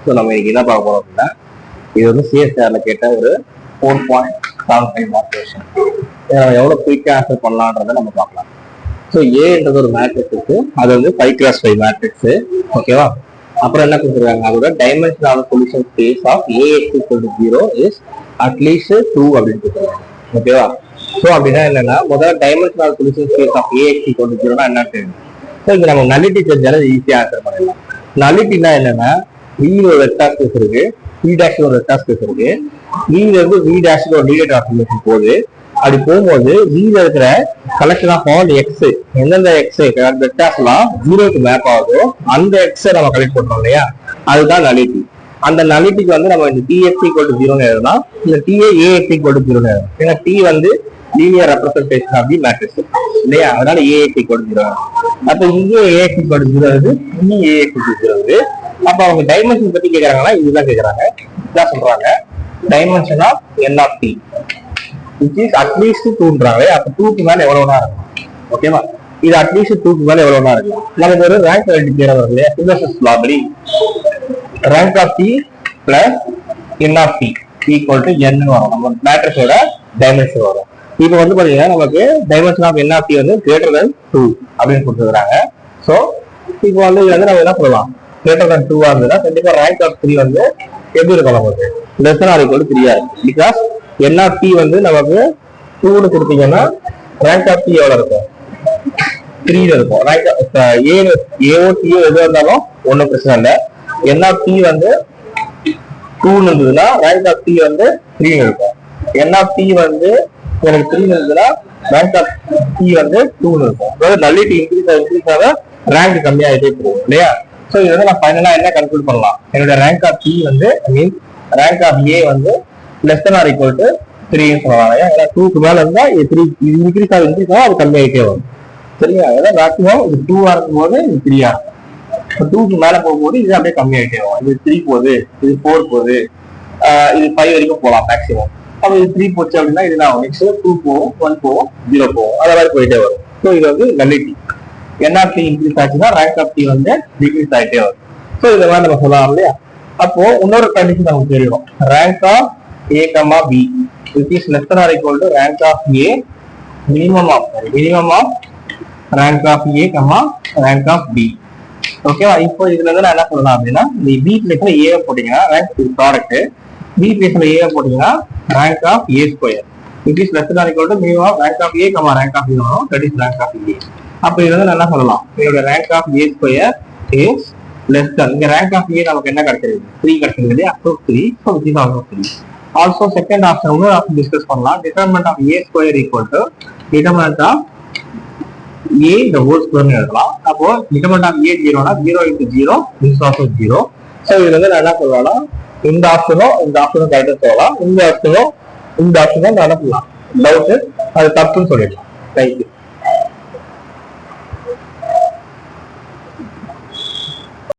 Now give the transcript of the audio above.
So நம்ம இன்னைக்கு என்ன பார்க்க போறோம் அப்படின்னா, இது வந்து சிஎஸ்ஆர்ல கேட்ட ஒரு 4.75 மார்க் கொஸ்டின். எவ்வளவு குயிக்கா ஆன்சர் பண்ணலான்றத நம்ம பார்க்கலாம். ஸோ ஏன்றது ஒரு மேட்ரிக்ஸ் இருக்கு, அது வந்து 5x5 மேட்ரிக்ஸ். ஓகேவா? அப்புறம் என்ன கொடுத்துருக்காங்க, அதோட dimension of solution space of AX = 0 is அட்லீஸ்ட் 2 அப்படின்னு கொடுத்துருக்காங்க. ஓகேவா? ஸோ அப்படின்னா என்னன்னா, முதல்ல dimension of solution space of AX = 0 என்ன தெரியும். ஸோ இங்க நம்ம நல்லிட்டி தெரிஞ்சாலும் ஈஸியா ஆன்சர் பண்ணிடலாம். நல்லிட்டினா என்னன்னா, V ஒரு வெக்டார் ஸ்பேஸ் இருக்கு, V' ஒரு வெக்டார் ஸ்பேஸ் இருக்கு, V இருந்து V' ஒரு லீனியர் டிரான்ஸ்ஃபார்மேஷன் போகுது. அப்படி போகும்போது V இருக்கிற கலெக்ஷன் ஆஃப் ஆல் X, எந்தெந்த X வெக்டார்ஸ்லாம் 0க்கு மேப் ஆகுதோ அந்த X நம்ம கலெக்ட் பண்றோம் இல்லையா, அதுதான் நல்லிட்டி. அந்த நல்லிட்டிக்கு வந்து நம்ம இந்த TX = 0 எழுதலாம், இந்த AX = 0 எழுதலாம். ஏன்னா T வந்து linear representation of the matrix இல்லையா, அதனால AX = 0. அப்ப இங்கே AX = 0 இருக்கு, இங்கே AX = 0 இருக்கு. அப்ப அவங்க டைமென்ஷன் பத்தி கேக்குறாங்கன்னா இதுதான் கேக்குறாங்க. இதான் சொல்றாங்க, dimension of N of T which is at least 2ன்றாங்க. அப்ப 2க்கு மேல எவ்வளவுனா இருக்கும். ஓகேவா? இது அட்லீஸ்ட் 2க்கு மேல எவ்வளவுனா இருக்கும். நமக்கு ஒரு ரேங்க் வேல்யூ தேவை வரும் இல்லையா, சிந்தசிஸ் லா படி rank of T plus N of T = N வரும். நம்ம மேட்ரிக்ஸோட டைமென்ஷன் வரும். இப்போ வந்து பாத்தீங்கன்னா நமக்கு dimension of N of T வந்து greater than 2 அப்படின்னு கொடுத்துருக்காங்க. ஸோ இப்போ வந்து இது வந்து நம்ம என்ன சொல்லலாம், greater than 2 இருந்ததுன்னா கண்டிப்பா ரேங்க் ஆஃப் 3 வந்து எப்படி இருக்கும், நமக்கு less than or equal to 3 இருக்கும். பிகாஸ் N of T வந்து நமக்கு 2 கொடுத்தீங்கன்னா ரேங்க் ஆஃப் T எவ்வளவு இருக்கும், 3 இருக்கும். ரேங்க் AO TO எது இருந்தாலும் ஒன்றும் பிரச்சனை இல்லை. N of T வந்து 2 இருந்ததுன்னா ரேங்க் ஆஃப் T வந்து 3 இருக்கும். N of T வந்து எனக்கு 3 இருந்ததுன்னா ரேங்க் ஆஃப் T வந்து 2 இருக்கும். அதாவது நல்லிட்டி இன்க்ரீஸ் ஆக ரேங்க் கம்மியாகிட்டே போகும் இல்லையா. ஸோ இது வந்து நான் ஃபைனலா என்ன கன்க்ளூட் பண்ணலாம், என்னோட ரேங்க் ஆஃப் T வந்து மீன்ஸ் ரேங்க் ஆஃப் A வந்து less than or equal to 3 சொல்லலாம். ஏன்னா 2க்கு மேல இருந்தா 3 இன்க்ரீஸ் ஆக அது கம்மியாகிட்டே வரும். சரிங்களா? அதாவது மேக்ஸிமம் இது 2 இருக்கும் போது இது 3 இருக்கும். 2க்கு மேல போகும்போது இது அப்படியே கம்மியாகிட்டே வரும். இது 3 போகுது, இது 4 போகுது, இது 5 வரைக்கும் போகலாம் மேக்ஸிமம். அப்ப இது 3 போச்சு அப்படின்னா இது நான் நெக்ஸ்ட் 2 போகும், 1 போகும், 0 போகும், அந்த மாதிரி போயிட்டே வரும். ஸோ இது வந்து nullity. N of T increase ஆச்சுன்னா ரேங்க் ஆஃப் T வந்து டிக்ரீஸ் ஆகிட்டே வரும். ஸோ இந்த மாதிரி நம்ம சொல்லலாம் இல்லையா. அப்போ இன்னொரு கண்டிஷன் நமக்கு தெரியும், rank of A, B which is less than or equal to rank of A minimum of rank of A, rank of B. ஓகேவா? இப்போ இதுல இருந்து நான் என்ன சொல்லலாம் அப்படின்னா, நீ B பிளேஸ்ல A போட்டீங்கன்னா ரேங்க் ப்ராடக்ட், B பிளேஸ்ல A போட்டீங்கன்னா rank of A² which is less than or equal to minimum of rank of A, rank of B, that is rank of A. அப்ப இதுல இருந்து நான் என்ன சொல்லலாம், இதோட rank of A² is less than, இங்க ரேங்க் ஆஃப் A நமக்கு என்ன கிடைச்சிருக்கு, 3 கிடைச்சிருக்கு இல்லையா. So 3, so which is also 3. Also second option இன்னொரு ஆப்ஷன் டிஸ்கஸ் பண்ணலாம், determinant of A² equal to determinant of A the whole square னு எழுதலாம். அப்போ determinant of A 0 னா 0 into 0 is also 0. ஸோ இதுல இருந்து நான் என்ன சொல்லலாம், இந்த ஆப்ஷனும் கரெக்டா சொல்லலாம், இந்த ஆப்ஷனும் நான் என்ன பண்ணலாம், டவுட் அது தப்புன்னு சொல்லிடலாம். தேங்க்யூ.